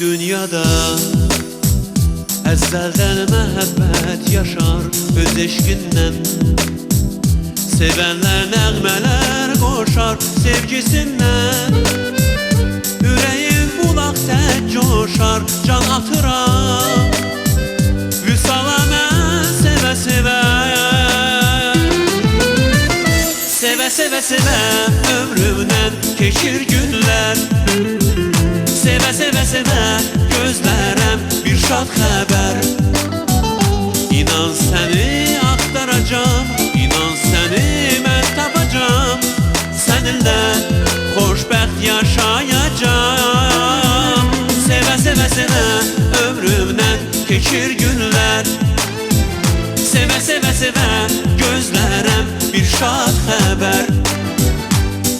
dünyada əzəldən məhəbbət yaşar öz eşqindən. Sevənlər nəğmələr qoşar sevgisindən. Ürəyim bulaq tək coşar, can atıram Vüsala mən sevə-sevə. Sevə-sevə-sevə ömrümdən keçir günlər. Sevə-sevə-sevə gözlərəm bir şad xəbər. İnan səni axtaracam, inan səni mən tapacam. Səninlə xoşbəxt yaşayacam. Sevə-sevə-sevə ömrümdən keçir günlər. Sevə-sevə-sevə gözlərəm bir şad xəbər.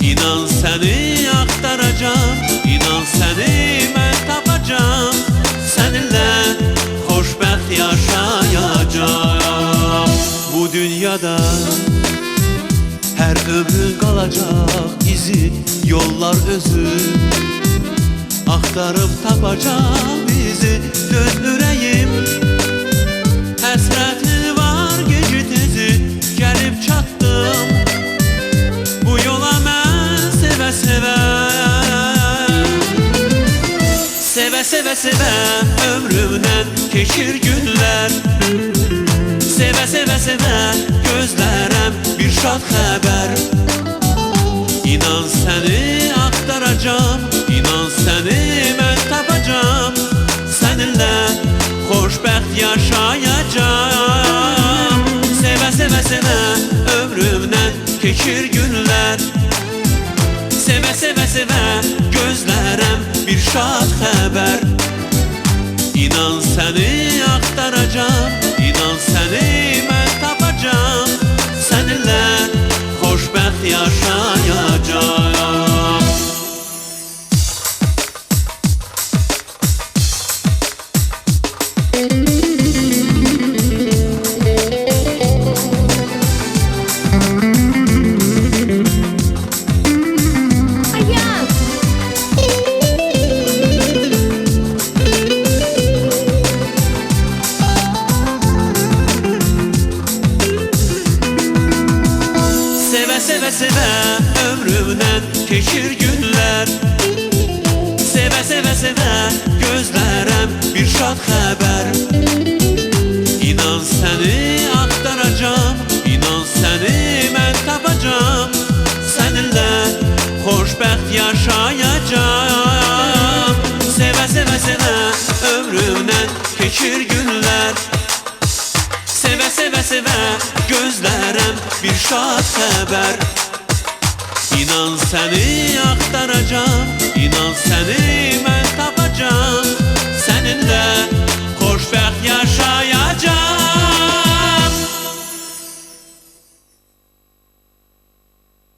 İnan səni axtaracam, inan səni mən tapacam. Səninlə xoşbəxt yaşayacam. Bu dünyada hər ömrün qalacaq izi, yollar özü axtarıb tapacaq bizi. Dön ürəyim, həsrətin var gecə tezi, gəlib çatdım bu yola mən sevə-sevə. Sevə-sevə-sevə ömrümdən keçir günlər. Sevə-sevə-sevə gözlərəm bir şad xəbər. İnan səni axtaracam, inan səni mən tapacam. Səninlə xoşbəxt yaşayacam. Sevə-sevə-sevə ömrümdən keçir günlər. Sevə-sevə-sevə gözlərəm bir şad xəbər. İnan səni axtaracam, inan səni mən tapacam. Səninlə xoşbəxt yaşayacam. Sevə-sevə ömrümdən keçir günlər. Sevə-sevə-sevə gözlərəm bir şad xəbər. İnan səni axtaracam, inan səni mən tapacam. Səninlə xoşbəxt yaşayacam. Sevə-sevə-sevə ömrümdən keçir günlər. Sevə-sevə-sevə gözlərəm bir şad xəbər. İnan səni axtaracam,